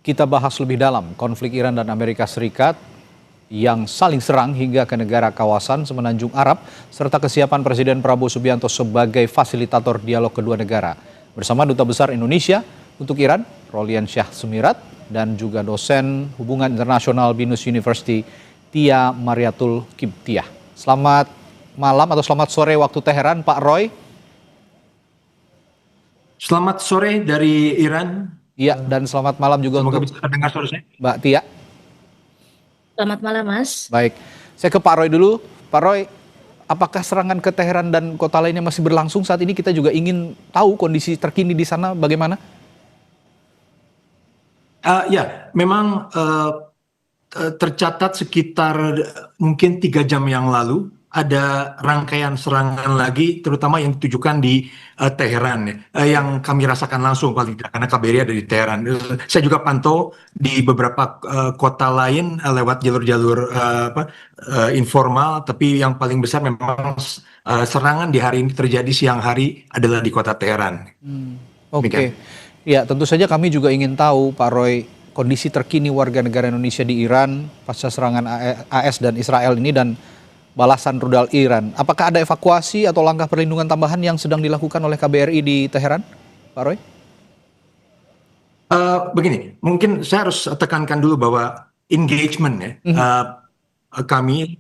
Kita bahas lebih dalam konflik Iran dan Amerika Serikat yang saling serang hingga ke negara kawasan Semenanjung Arab, serta kesiapan Presiden Prabowo Subianto sebagai fasilitator dialog kedua negara. Bersama Duta Besar Indonesia untuk Iran, Rolian Syah Sumirat, dan juga dosen Hubungan Internasional BINUS University, Tia Mariatul Kiptiah. Selamat malam atau selamat sore waktu Teheran, Pak Roy. Selamat sore dari Iran. Iya, dan selamat malam juga Semoga untuk bisa terdengar suara saya. Mbak Tia. Selamat malam, Mas. Baik, saya ke Pak Roy dulu. Pak Roy, apakah serangan ke Teheran dan kota lainnya masih berlangsung saat ini? Kita juga ingin tahu kondisi terkini di sana bagaimana? Ya, memang tercatat sekitar mungkin 3 jam yang lalu ada rangkaian serangan lagi, terutama yang ditujukan di Teheran, yang kami rasakan langsung paling tidak, karena KBRI ada di Teheran. Saya juga pantau di beberapa kota lain lewat jalur-jalur informal, tapi yang paling besar memang serangan di hari ini terjadi siang hari adalah di kota Teheran. Oke. Ya, tentu saja kami juga ingin tahu, Pak Roy, kondisi terkini warga negara Indonesia di Iran pasca serangan AS dan Israel ini dan balasan rudal Iran. Apakah ada evakuasi atau langkah perlindungan tambahan yang sedang dilakukan oleh KBRI di Teheran, Pak Roy? Begini, mungkin saya harus tekankan dulu bahwa engagement ya, kami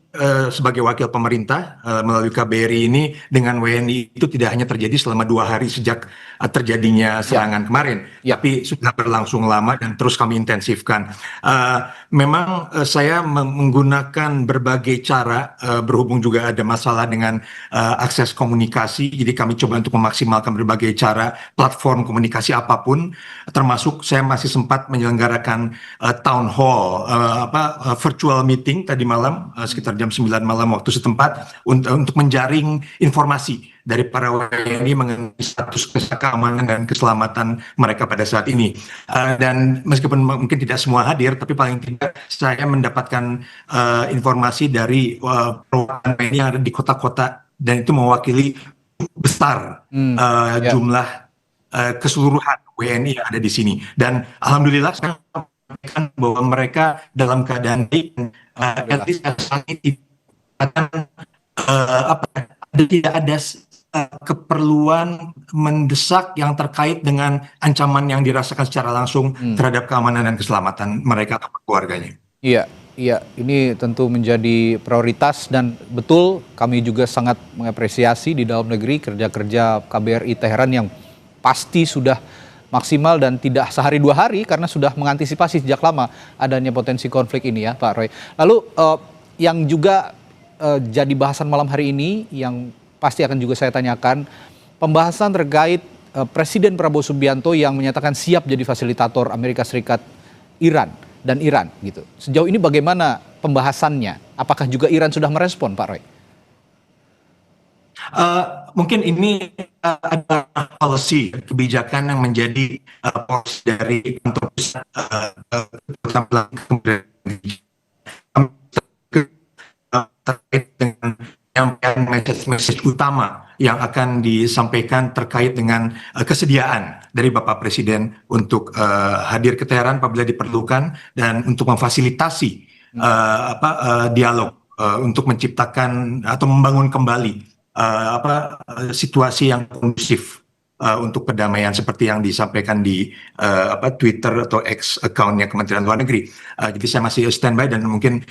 sebagai wakil pemerintah melalui KBRI ini dengan WNI itu tidak hanya terjadi selama 2 hari sejak terjadinya serangan kemarin, tapi sudah berlangsung lama dan terus kami intensifkan. Memang saya menggunakan berbagai cara, berhubung juga ada masalah dengan akses komunikasi, jadi kami coba untuk memaksimalkan berbagai cara platform komunikasi apapun, termasuk saya masih sempat menyelenggarakan town hall, virtual meeting tadi malam sekitar jam 9 malam waktu setempat untuk menjaring informasi dari para WNI mengenai status keamanan dan keselamatan mereka pada saat ini. Dan meskipun mungkin tidak semua hadir, tapi paling tidak saya mendapatkan informasi dari perwakilan WNI yang ada di kota-kota, dan itu mewakili besar jumlah keseluruhan WNI yang ada di sini. Dan alhamdulillah saya menyampaikan bahwa mereka dalam keadaan baik. Tidak ada keperluan mendesak yang terkait dengan ancaman yang dirasakan secara langsung terhadap keamanan dan keselamatan mereka atau keluarganya. Iya, ini tentu menjadi prioritas dan betul kami juga sangat mengapresiasi di dalam negeri kerja-kerja KBRI Teheran yang pasti sudah maksimal dan tidak sehari 2 hari karena sudah mengantisipasi sejak lama adanya potensi konflik ini ya, Pak Roy. Lalu yang juga jadi bahasan malam hari ini yang pasti akan juga saya tanyakan, pembahasan terkait Presiden Prabowo Subianto yang menyatakan siap jadi fasilitator Amerika Serikat, Iran dan Iran gitu. Sejauh ini bagaimana pembahasannya? Apakah juga Iran sudah merespon, Pak Roy? Mungkin ini adalah policy kebijakan yang menjadi policy dari kantor pusat terkait dengan penyampaian message utama yang akan disampaikan terkait dengan kesediaan dari Bapak Presiden untuk hadir ke Teheran apabila diperlukan dan untuk memfasilitasi dialog untuk menciptakan atau membangun kembali situasi yang kondusif untuk perdamaian seperti yang disampaikan di Twitter atau X account-nya Kementerian Luar Negeri. Jadi saya masih standby dan mungkin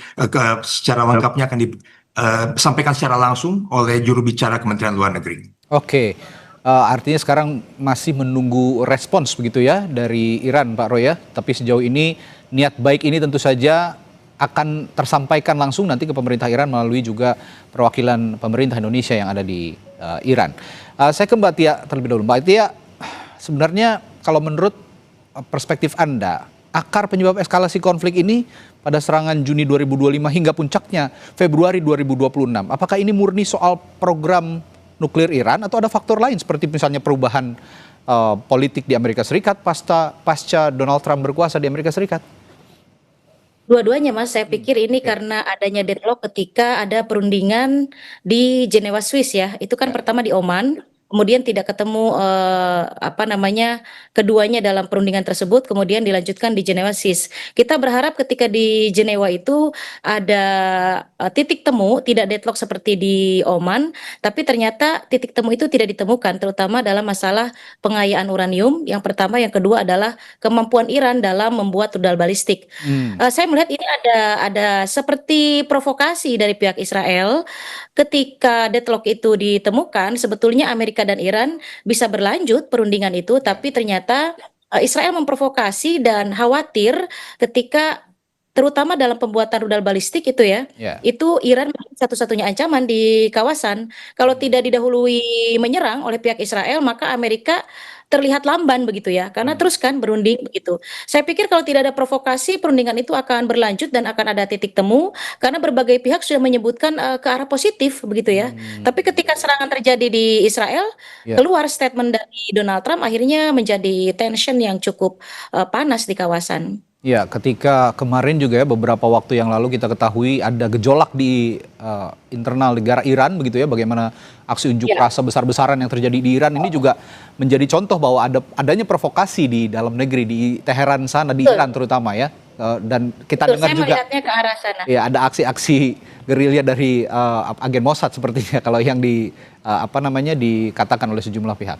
secara lengkapnya akan disampaikan secara langsung oleh juru bicara Kementerian Luar Negeri. Oke, artinya sekarang masih menunggu respons begitu ya dari Iran, Pak Roy ya. Tapi sejauh ini niat baik ini tentu saja akan tersampaikan langsung nanti ke pemerintah Iran melalui juga perwakilan pemerintah Indonesia yang ada di Iran. Saya ke Mbak Tia terlebih dahulu. Mbak Tia, sebenarnya kalau menurut perspektif Anda, akar penyebab eskalasi konflik ini pada serangan Juni 2025 hingga puncaknya Februari 2026, apakah ini murni soal program nuklir Iran atau ada faktor lain seperti misalnya perubahan politik di Amerika Serikat pasca Donald Trump berkuasa di Amerika Serikat? Dua-duanya, Mas. Saya pikir ini karena adanya deadlock ketika ada perundingan di Jenewa, Swiss ya. Itu kan pertama di Oman, kemudian tidak ketemu keduanya dalam perundingan tersebut, kemudian dilanjutkan di Jenewa SIS. Kita berharap ketika di Jenewa itu ada titik temu, tidak deadlock seperti di Oman, tapi ternyata titik temu itu tidak ditemukan, terutama dalam masalah pengayaan uranium. Yang pertama, yang kedua adalah kemampuan Iran dalam membuat rudal balistik. Saya melihat ini ada seperti provokasi dari pihak Israel. Ketika deadlock itu ditemukan, sebetulnya Amerika dan Iran bisa berlanjut perundingan itu, tapi ternyata Israel memprovokasi dan khawatir ketika terutama dalam pembuatan rudal balistik itu ya, Ya. itu Iran menjadi satu-satunya ancaman di kawasan. Kalau tidak didahului menyerang oleh pihak Israel, maka Amerika terlihat lamban begitu ya, karena terus kan berunding begitu. Saya pikir kalau tidak ada provokasi, perundingan itu akan berlanjut dan akan ada titik temu, karena berbagai pihak sudah menyebutkan ke arah positif begitu ya. Tapi ketika serangan terjadi di Israel, Ya. keluar statement dari Donald Trump, akhirnya menjadi tension yang cukup panas di kawasan. Ya, ketika kemarin juga ya beberapa waktu yang lalu kita ketahui ada gejolak di internal negara Iran begitu ya, bagaimana aksi unjuk rasa besar-besaran yang terjadi di Iran ini juga menjadi contoh bahwa adanya provokasi di dalam negeri di Teheran sana, di Iran terutama ya. Dan kita dengar saya juga melihatnya ke arah sana. ya ada aksi-aksi gerilya dari agen Mossad sepertinya kalau yang dikatakan oleh sejumlah pihak.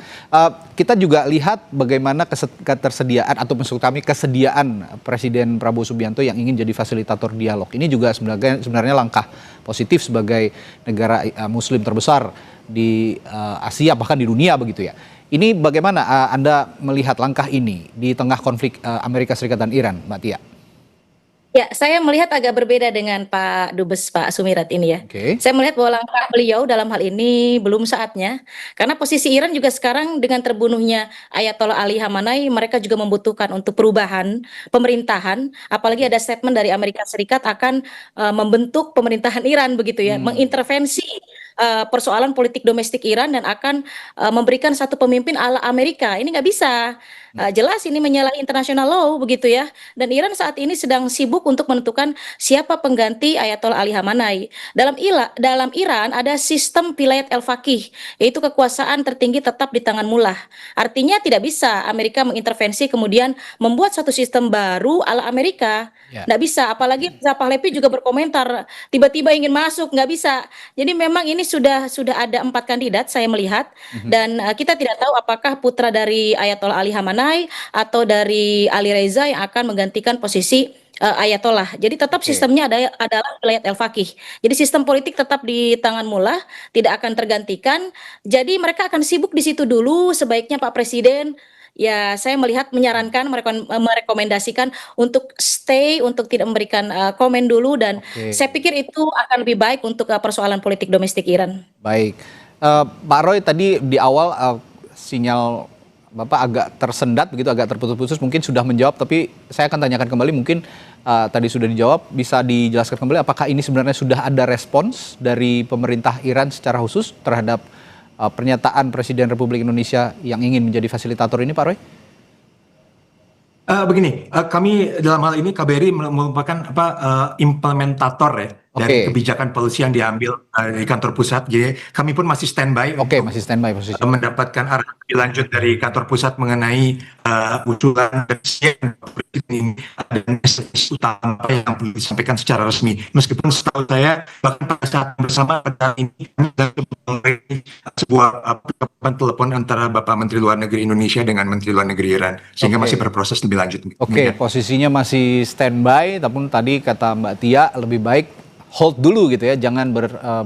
Kita juga lihat bagaimana ketersediaan atau maksud kami kesediaan Presiden Prabowo Subianto yang ingin jadi fasilitator dialog. Ini juga sebenarnya langkah positif sebagai negara Muslim terbesar di Asia bahkan di dunia begitu ya. Ini bagaimana Anda melihat langkah ini di tengah konflik Amerika Serikat dan Iran, Mbak Tia? Ya, saya melihat agak berbeda dengan Pak Dubes Pak Sumirat ini ya. Oke. Saya melihat bahwa langkah beliau dalam hal ini belum saatnya, karena posisi Iran juga sekarang dengan terbunuhnya Ayatollah Ali Khamenei, mereka juga membutuhkan untuk perubahan pemerintahan, apalagi ada statement dari Amerika Serikat akan membentuk pemerintahan Iran begitu ya, mengintervensi persoalan politik domestik Iran dan akan memberikan satu pemimpin ala Amerika. Ini nggak bisa. Jelas ini menyalahi international law begitu ya. Dan Iran saat ini sedang sibuk untuk menentukan siapa pengganti Ayatollah Ali Khamenei. Dalam Iran ada sistem vilayat al-faqih, yaitu kekuasaan tertinggi tetap di tangan mullah. Artinya tidak bisa Amerika mengintervensi kemudian membuat satu sistem baru ala Amerika. Ya. Nggak bisa, apalagi Reza Pahlavi juga berkomentar tiba-tiba ingin masuk, nggak bisa. Jadi memang ini sudah ada 4 kandidat saya melihat, dan kita tidak tahu apakah putra dari Ayatollah Ali Khamenei atau dari Ali Reza yang akan menggantikan posisi Ayatollah. Jadi tetap sistemnya adalah wilayat al-faqih. Jadi sistem politik tetap di tangan mullah, tidak akan tergantikan. Jadi mereka akan sibuk di situ dulu. Sebaiknya Pak Presiden, ya saya melihat menyarankan, merekomendasikan untuk stay, untuk tidak memberikan komen dulu, dan saya pikir itu akan lebih baik untuk persoalan politik domestik Iran. Baik, Pak Roy tadi di awal sinyal Bapak agak tersendat begitu, agak terputus-putus, mungkin sudah menjawab, tapi saya akan tanyakan kembali, mungkin tadi sudah dijawab, bisa dijelaskan kembali apakah ini sebenarnya sudah ada respons dari pemerintah Iran secara khusus terhadap pernyataan Presiden Republik Indonesia yang ingin menjadi fasilitator ini, Pak Roy? Begini, kami dalam hal ini KBRI merupakan implementator ya dari kebijakan polisi yang diambil di kantor pusat. Jadi kami pun masih standby masih standby posisi. Mendapatkan arahan lebih lanjut dari kantor pusat mengenai usulan presiden ini dan message utama yang perlu disampaikan secara resmi. Meskipun setahu saya bahkan pada saat bersama pada ini kami sebuah telepon antara Bapak Menteri Luar Negeri Indonesia dengan Menteri Luar Negeri Iran, sehingga masih berproses lebih lanjut. Posisinya masih standby, tapi tadi kata Mbak Tia lebih baik hold dulu gitu ya, jangan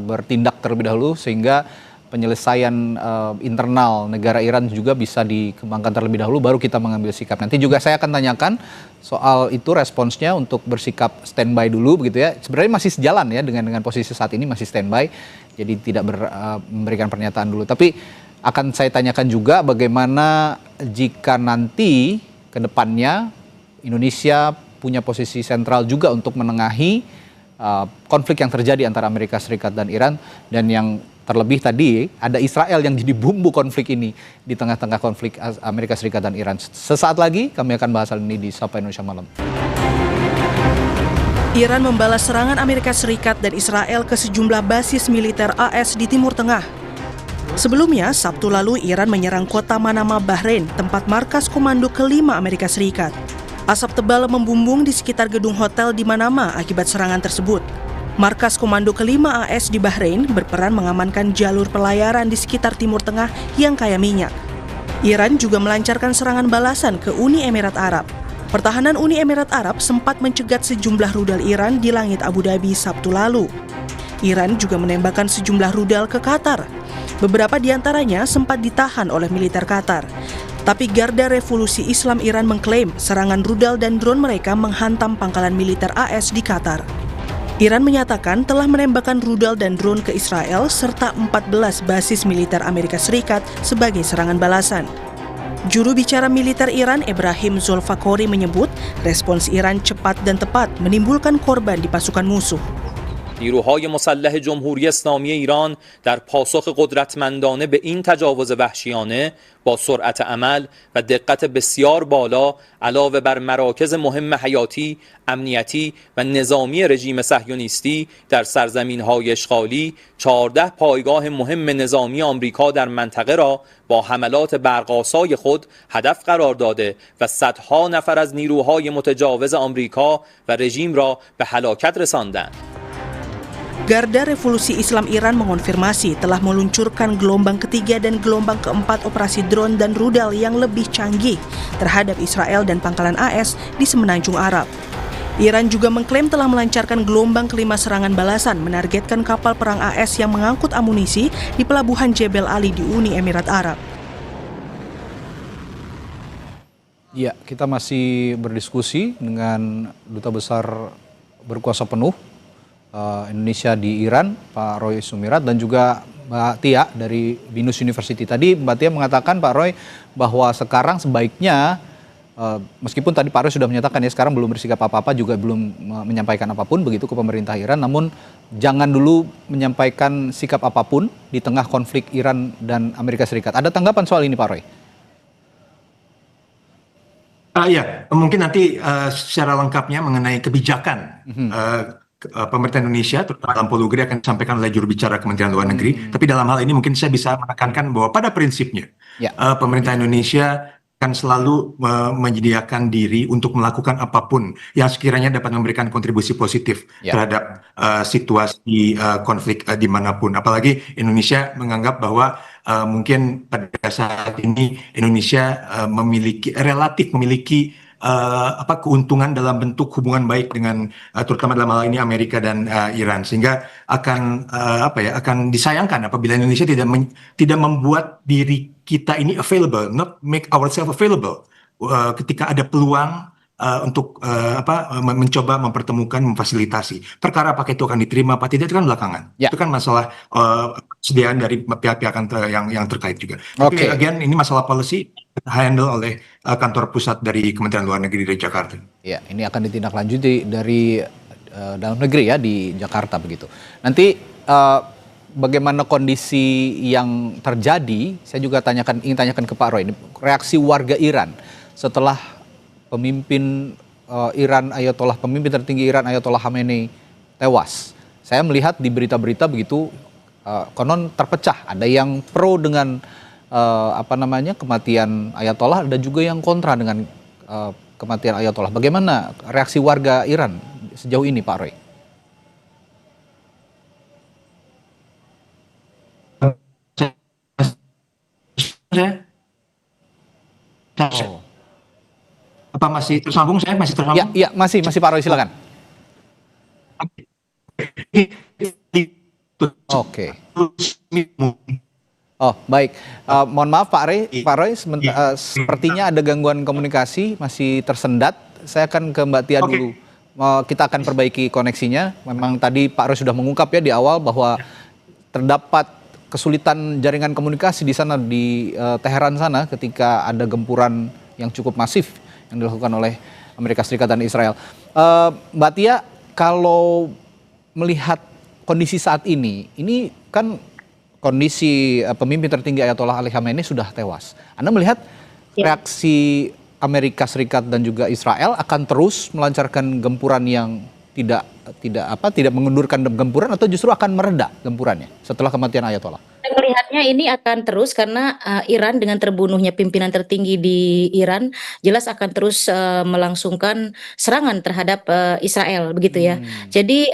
bertindak terlebih dahulu sehingga penyelesaian internal negara Iran juga bisa dikembangkan terlebih dahulu, baru kita mengambil sikap. Nanti juga saya akan tanyakan soal itu responsnya untuk bersikap standby dulu begitu ya. Sebenarnya masih sejalan ya dengan posisi saat ini, masih standby, jadi tidak memberikan pernyataan dulu. Tapi akan saya tanyakan juga bagaimana jika nanti ke depannya Indonesia punya posisi sentral juga untuk menengahi konflik yang terjadi antara Amerika Serikat dan Iran, dan yang terlebih tadi ada Israel yang jadi bumbu konflik ini di tengah-tengah konflik Amerika Serikat dan Iran. Sesaat lagi kami akan bahas hal ini di Sapa Indonesia Malam. Iran membalas serangan Amerika Serikat dan Israel ke sejumlah basis militer AS di Timur Tengah. Sebelumnya, Sabtu lalu Iran menyerang kota Manama, Bahrain, tempat markas komando kelima Amerika Serikat. Asap tebal membumbung di sekitar gedung hotel di Manama akibat serangan tersebut. Markas komando kelima AS di Bahrain berperan mengamankan jalur pelayaran di sekitar Timur Tengah yang kaya minyak. Iran juga melancarkan serangan balasan ke Uni Emirat Arab. Pertahanan Uni Emirat Arab sempat mencegat sejumlah rudal Iran di langit Abu Dhabi Sabtu lalu. Iran juga menembakkan sejumlah rudal ke Qatar. Beberapa di antaranya sempat ditahan oleh militer Qatar. Tapi Garda Revolusi Islam Iran mengklaim serangan rudal dan drone mereka menghantam pangkalan militer AS di Qatar. Iran menyatakan telah menembakkan rudal dan drone ke Israel serta 14 basis militer Amerika Serikat sebagai serangan balasan. Juru bicara militer Iran Ebrahim Zolfakhori menyebut respons Iran cepat dan tepat menimbulkan korban di pasukan musuh. نیروهای مسلح جمهوری اسلامی ایران در پاسخ قدرتمندانه به این تجاوز وحشیانه با سرعت عمل و دقت بسیار بالا علاوه بر مراکز مهم حیاتی، امنیتی و نظامی رژیم صهیونیستی در سرزمین‌های اشغالی 14 پایگاه مهم نظامی آمریکا در منطقه را با حملات برق‌آسای خود هدف قرار داده و صدها نفر از نیروهای متجاوز آمریکا و رژیم را به هلاکت رساندند. Garda Revolusi Islam Iran mengonfirmasi telah meluncurkan gelombang ketiga dan gelombang keempat operasi drone dan rudal yang lebih canggih terhadap Israel dan pangkalan AS di Semenanjung Arab. Iran juga mengklaim telah melancarkan gelombang kelima serangan balasan menargetkan kapal perang AS yang mengangkut amunisi di pelabuhan Jebel Ali di Uni Emirat Arab. Ya, kita masih berdiskusi dengan Duta Besar berkuasa penuh Indonesia di Iran, Pak Roy Sumirat, dan juga Mbak Tia dari Binus University. Tadi Mbak Tia mengatakan, Pak Roy, bahwa sekarang sebaiknya, meskipun tadi Pak Roy sudah menyatakan ya sekarang belum bersikap apa-apa, juga belum menyampaikan apapun begitu ke pemerintah Iran, namun jangan dulu menyampaikan sikap apapun di tengah konflik Iran dan Amerika Serikat. Ada tanggapan soal ini, Pak Roy? Ya, mungkin nanti secara lengkapnya mengenai kebijakan pemerintah Indonesia, terutama dalam Polugri, akan disampaikan oleh juru bicara Kementerian Luar Negeri. Tapi dalam hal ini mungkin saya bisa menekankan bahwa pada prinsipnya pemerintah Indonesia akan selalu menyediakan diri untuk melakukan apapun yang sekiranya dapat memberikan kontribusi positif terhadap situasi konflik dimanapun. Apalagi Indonesia menganggap bahwa mungkin pada saat ini Indonesia relatif memiliki keuntungan dalam bentuk hubungan baik dengan terutama dalam hal ini Amerika dan Iran, sehingga akan akan disayangkan apabila Indonesia tidak membuat diri kita ini available, not make ourselves available ketika ada peluang untuk mencoba mempertemukan, memfasilitasi. Perkara apakah itu akan diterima apa tidak itu kan belakangan. Itu kan masalah kesediaan dari pihak-pihak yang terkait juga. Tapi again ini masalah policy handle oleh kantor pusat dari Kementerian Luar Negeri di Jakarta. Ya, ini akan ditindaklanjuti dari dalam negeri ya di Jakarta begitu. Nanti bagaimana kondisi yang terjadi, saya juga ingin tanyakan ke Pak Roy, reaksi warga Iran setelah pemimpin pemimpin tertinggi Iran Ayatollah Khamenei tewas. Saya melihat di berita-berita begitu konon terpecah, ada yang pro dengan kematian Ayatollah, ada juga yang kontra dengan kematian Ayatollah. Bagaimana reaksi warga Iran sejauh ini, Pak Roy? Apa masih tersambung? Saya masih tersambung? Ya, masih Pak Roy, silakan. Oke. Oh, baik. Mohon maaf Pak Roy, sepertinya ada gangguan komunikasi, masih tersendat. Saya akan ke Mbak Tia dulu. Kita akan perbaiki koneksinya. Memang tadi Pak Roy sudah mengungkap ya di awal bahwa terdapat kesulitan jaringan komunikasi di sana, di Teheran sana, ketika ada gempuran yang cukup masif yang dilakukan oleh Amerika Serikat dan Israel. Mbak Tia, kalau melihat kondisi saat ini kan kondisi pemimpin tertinggi Ayatollah Ali Khamenei sudah tewas. Anda melihat reaksi Amerika Serikat dan juga Israel akan terus melancarkan gempuran yang tidak mengendurkan gempuran, atau justru akan mereda gempurannya setelah kematian Ayatollah? Saya melihatnya Kelihatannya ini akan terus karena Iran dengan terbunuhnya pimpinan tertinggi di Iran jelas akan terus melangsungkan serangan terhadap Israel begitu ya. Jadi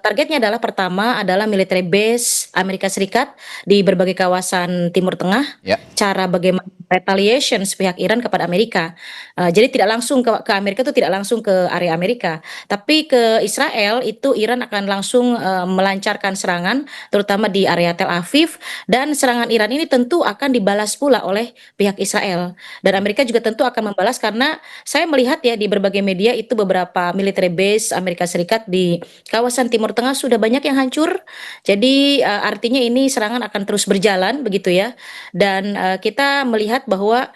targetnya adalah pertama adalah military base Amerika Serikat di berbagai kawasan Timur Tengah. Ya. Cara bagaimana retaliation pihak Iran kepada Amerika. Jadi tidak langsung ke Amerika itu tidak langsung ke area Amerika, tapi ke Israel itu Iran akan langsung melancarkan serangan terutama di area Tel Aviv. Dan serangan Iran ini tentu akan dibalas pula oleh pihak Israel. Dan Amerika juga tentu akan membalas karena saya melihat ya di berbagai media itu beberapa military base Amerika Serikat di kawasan Timur Tengah sudah banyak yang hancur. Jadi artinya ini serangan akan terus berjalan begitu ya. Dan kita melihat bahwa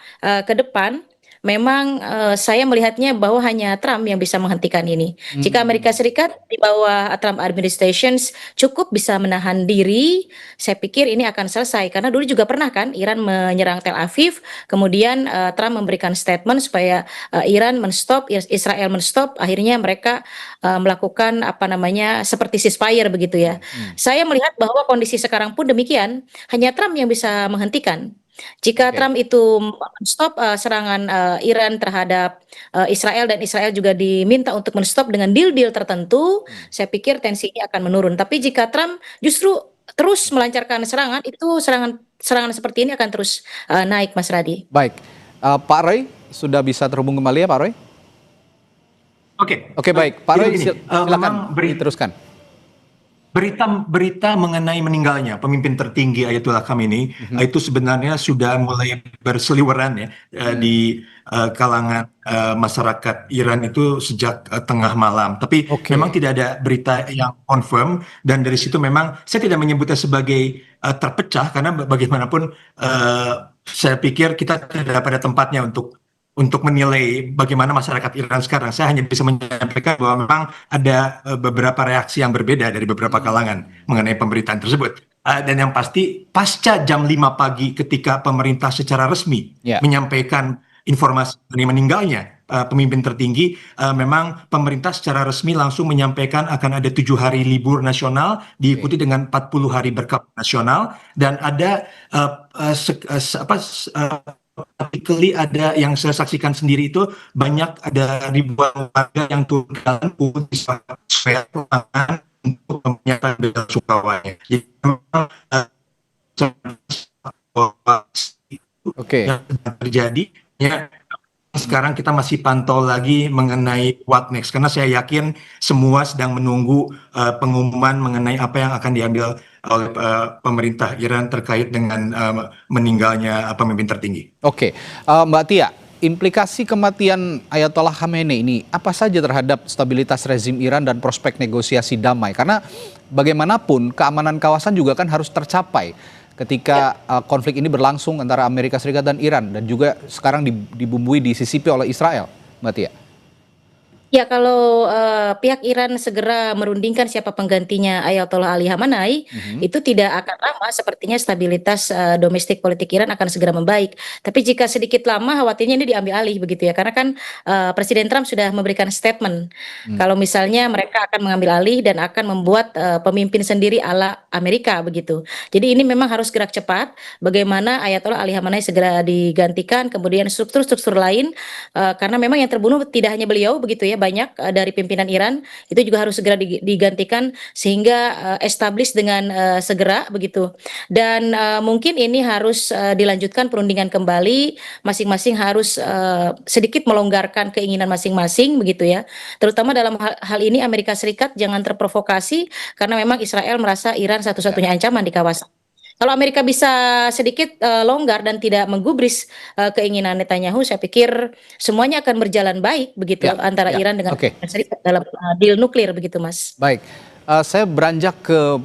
ke depan memang saya melihatnya bahwa hanya Trump yang bisa menghentikan ini. Jika Amerika Serikat di bawah Trump administrations cukup bisa menahan diri, saya pikir ini akan selesai. Karena dulu juga pernah kan Iran menyerang Tel Aviv, kemudian Trump memberikan statement supaya Iran menstop, Israel menstop, akhirnya mereka melakukan apa namanya seperti ceasefire begitu ya. Saya melihat bahwa kondisi sekarang pun demikian, hanya Trump yang bisa menghentikan. Jika Oke. Trump itu stop serangan Iran terhadap Israel dan Israel juga diminta untuk menstop dengan deal-deal tertentu, saya pikir tensi ini akan menurun. Tapi jika Trump justru terus melancarkan serangan, itu serangan seperti ini akan terus naik, Mas Radi. Baik, Pak Roy sudah bisa terhubung kembali ya Pak Roy? Oke, Baik, Pak jadi Roy gini, silakan memang diteruskan. berita mengenai meninggalnya pemimpin tertinggi Ayatollah Khamenei itu sebenarnya sudah mulai berseliweran ya di kalangan masyarakat Iran itu sejak tengah malam. Tapi Oke. memang tidak ada berita yang confirm dan dari situ memang saya tidak menyebutnya sebagai terpecah karena bagaimanapun saya pikir kita tidak pada tempatnya untuk menilai bagaimana masyarakat Iran sekarang. Saya hanya bisa menyampaikan bahwa memang ada beberapa reaksi yang berbeda dari beberapa kalangan mengenai pemberitaan tersebut. Dan yang pasti pasca jam 5 pagi ketika pemerintah secara resmi Ya. menyampaikan informasi mengenai meninggalnya pemimpin tertinggi, memang pemerintah secara resmi langsung menyampaikan akan ada 7 hari libur nasional diikuti dengan 40 hari berkabut nasional dan ada artikel ada yang saya saksikan sendiri itu banyak ada ribuan warga yang turun ke jalan untuk menyatakan bela sungkawanya. Jadi memang Oke. yang sedang terjadi ya, sekarang kita masih pantau lagi mengenai what next karena saya yakin semua sedang menunggu pengumuman mengenai apa yang akan diambil oleh pemerintah Iran terkait dengan meninggalnya pemimpin tertinggi. Oke, Mbak Tia, implikasi kematian Ayatollah Khamenei ini apa saja terhadap stabilitas rezim Iran dan prospek negosiasi damai? Karena bagaimanapun keamanan kawasan juga kan harus tercapai ketika konflik ini berlangsung antara Amerika Serikat dan Iran dan juga sekarang dibumbui disisipi oleh Israel, Mbak Tia. Ya, kalau pihak Iran segera merundingkan siapa penggantinya Ayatollah Ali Khamenei, itu tidak akan lama sepertinya stabilitas domestik politik Iran akan segera membaik. Tapi jika sedikit lama, khawatirnya ini diambil alih begitu ya, karena kan Presiden Trump sudah memberikan statement kalau misalnya mereka akan mengambil alih dan akan membuat pemimpin sendiri ala Amerika begitu. Jadi ini memang harus gerak cepat. Bagaimana Ayatollah Ali Khamenei segera digantikan, kemudian struktur-struktur lain, karena memang yang terbunuh tidak hanya beliau begitu ya. Banyak dari pimpinan Iran itu juga harus segera digantikan sehingga establish dengan segera begitu. Dan mungkin ini harus dilanjutkan perundingan kembali, masing-masing harus sedikit melonggarkan keinginan masing-masing begitu ya. Terutama dalam hal ini Amerika Serikat jangan terprovokasi karena memang Israel merasa Iran satu-satunya ancaman di kawasan. Kalau Amerika bisa sedikit longgar dan tidak menggubris keinginan Netanyahu, saya pikir semuanya akan berjalan baik begitu antara Iran dengan Amerika Serikat dalam deal nuklir begitu, Mas. Baik, saya beranjak ke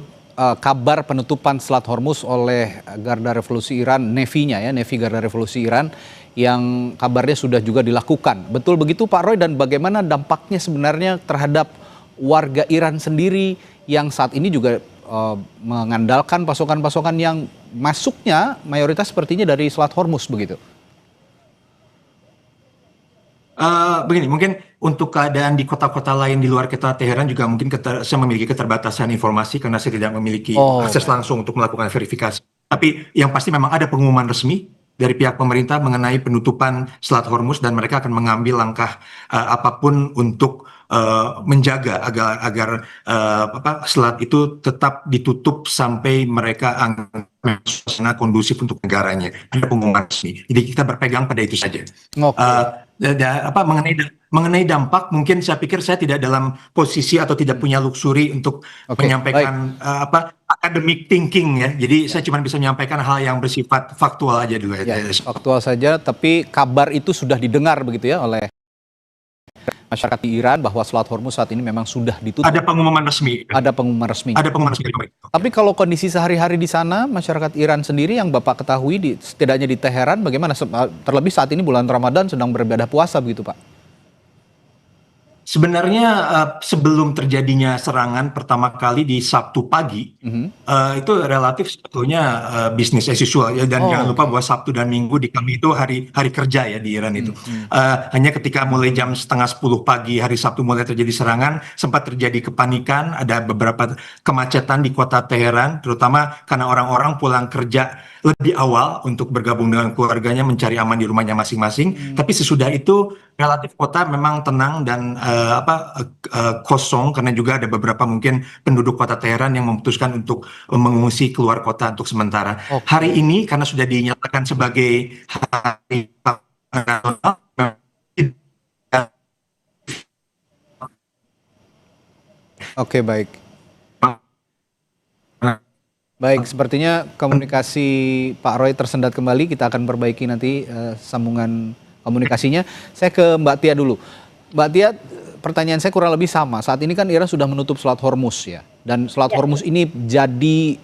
kabar penutupan Selat Hormuz oleh Garda Revolusi Iran, Navy-nya ya, Navy Garda Revolusi Iran yang kabarnya sudah juga dilakukan. Betul begitu Pak Roy, dan bagaimana dampaknya sebenarnya terhadap warga Iran sendiri yang saat ini juga mengandalkan pasokan-pasokan yang masuknya mayoritas sepertinya dari Selat Hormuz begitu? Begini, mungkin untuk keadaan di kota-kota lain di luar kota Teheran juga mungkin saya memiliki keterbatasan informasi karena saya tidak memiliki akses langsung untuk melakukan verifikasi. Tapi yang pasti memang ada pengumuman resmi dari pihak pemerintah mengenai penutupan Selat Hormuz dan mereka akan mengambil langkah apapun untuk menjaga agar selat itu tetap ditutup sampai mereka suasana kondusif untuk negaranya. Ada pengumuman resmi. Jadi kita berpegang pada itu saja. Mengenai dampak, mungkin saya pikir saya tidak dalam posisi atau tidak punya luxury untuk menyampaikan academic thinking ya. Jadi saya cuma bisa menyampaikan hal yang bersifat faktual aja dulu ya. Faktual saja, tapi kabar itu sudah didengar begitu ya oleh masyarakat di Iran bahwa Selat Hormuz saat ini memang sudah ditutup. Ada pengumuman resmi. Ada pengumuman resmi. Ada pengumuman resmi. Tapi kalau kondisi sehari-hari di sana, masyarakat Iran sendiri yang Bapak ketahui, setidaknya di Teheran, bagaimana? Terlebih saat ini bulan Ramadan sedang beribadah puasa begitu Pak? Sebenarnya sebelum terjadinya serangan pertama kali di Sabtu pagi, itu relatif sebetulnya bisnis as usual ya, dan jangan lupa bahwa Sabtu dan Minggu di kami itu hari kerja ya di Iran itu. Hanya ketika mulai jam setengah 10 pagi hari Sabtu mulai terjadi serangan, sempat terjadi kepanikan, ada beberapa kemacetan di kota Teheran, terutama karena orang-orang pulang kerja lebih awal untuk bergabung dengan keluarganya mencari aman di rumahnya masing-masing. Tapi sesudah itu relatif kota memang tenang dan kosong karena juga ada beberapa mungkin penduduk kota Teheran yang memutuskan untuk mengungsi keluar kota untuk sementara. Hari ini karena sudah dinyatakan sebagai hari Oke, baik. Baik, sepertinya komunikasi Pak Roy tersendat kembali. Kita akan perbaiki nanti sambungan komunikasinya. Saya ke Mbak Tia dulu. Mbak Tia, pertanyaan saya kurang lebih sama. Saat ini kan Iran sudah menutup Selat Hormuz ya. Dan Selat Hormuz ini jadi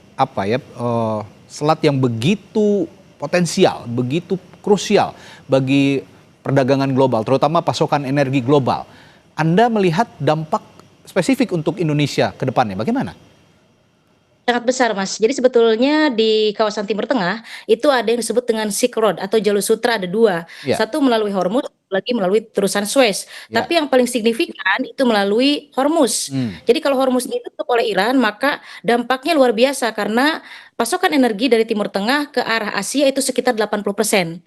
selat yang begitu potensial, begitu krusial bagi perdagangan global, terutama pasokan energi global. Anda melihat dampak spesifik untuk Indonesia ke depannya bagaimana? Sangat besar, Mas. Jadi sebetulnya di kawasan Timur Tengah itu ada yang disebut dengan Silk Road atau jalur sutra, ada dua. Satu melalui Hormuz, lagi melalui terusan Suez. Tapi yang paling signifikan itu melalui Hormuz. Jadi kalau Hormuz ditutup oleh Iran, maka dampaknya luar biasa karena pasokan energi dari Timur Tengah ke arah Asia itu sekitar 80%.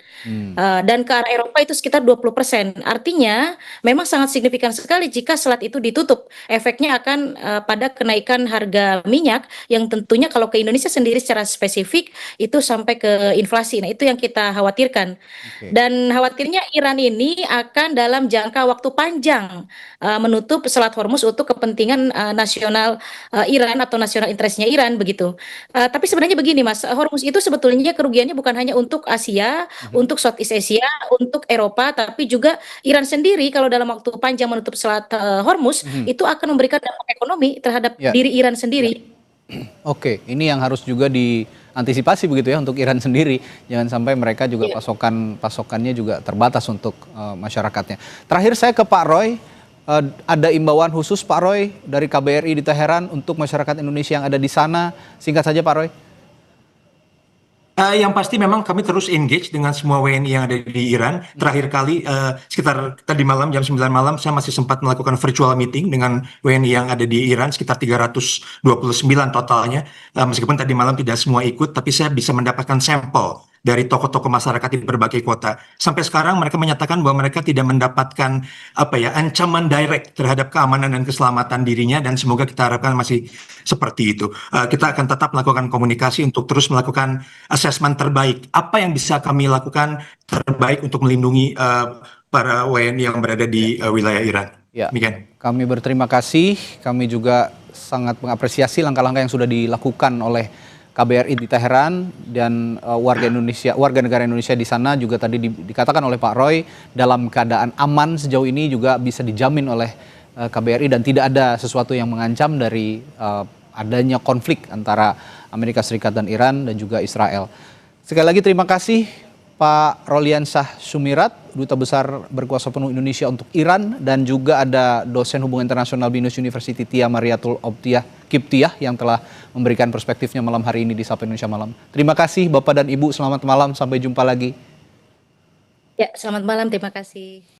Dan ke arah Eropa itu sekitar 20%. Artinya memang sangat signifikan sekali jika selat itu ditutup. Efeknya akan pada kenaikan harga minyak yang tentunya kalau ke Indonesia sendiri secara spesifik itu sampai ke inflasi. Nah, itu yang kita khawatirkan. Dan khawatirnya Iran ini akan dalam jangka waktu panjang menutup Selat Hormuz untuk kepentingan nasional Iran atau nasional interestnya Iran begitu. Tapi sebenarnya begini Mas, Hormuz itu sebetulnya kerugiannya bukan hanya untuk Asia, untuk Southeast Asia, untuk Eropa, tapi juga Iran sendiri kalau dalam waktu panjang menutup Selat Hormuz itu akan memberikan dampak ekonomi terhadap diri Iran sendiri. Oke, ini yang harus juga diantisipasi begitu ya untuk Iran sendiri. Jangan sampai mereka juga pasokannya juga terbatas untuk masyarakatnya. Terakhir saya ke Pak Roy, ada imbauan khusus Pak Roy dari KBRI di Teheran untuk masyarakat Indonesia yang ada di sana. Singkat saja Pak Roy. Yang pasti memang kami terus engage dengan semua WNI yang ada di Iran. Terakhir kali sekitar tadi malam jam 9 malam saya masih sempat melakukan virtual meeting dengan WNI yang ada di Iran sekitar 329 totalnya. Meskipun tadi malam tidak semua ikut, tapi saya bisa mendapatkan sampel dari tokoh-tokoh masyarakat di berbagai kota. Sampai sekarang mereka menyatakan bahwa mereka tidak mendapatkan ancaman direct terhadap keamanan dan keselamatan dirinya, dan semoga kita harapkan masih seperti itu. Kita akan tetap melakukan komunikasi untuk terus melakukan asesmen terbaik. Apa yang bisa kami lakukan terbaik untuk melindungi para WNI yang berada di wilayah Iran. Kami berterima kasih. Kami juga sangat mengapresiasi langkah-langkah yang sudah dilakukan oleh KBRI di Teheran dan warga negara Indonesia di sana juga tadi dikatakan oleh Pak Roy dalam keadaan aman sejauh ini juga bisa dijamin oleh KBRI dan tidak ada sesuatu yang mengancam dari adanya konflik antara Amerika Serikat dan Iran dan juga Israel. Sekali lagi terima kasih Pak Roliansyah Sumirat, Duta Besar Berkuasa Penuh Indonesia untuk Iran, dan juga ada dosen hubungan internasional BINUS University Tia Mariatul Kiptiah yang telah memberikan perspektifnya malam hari ini di Sapa Indonesia Malam. Terima kasih Bapak dan Ibu, selamat malam, sampai jumpa lagi. Ya, selamat malam, terima kasih.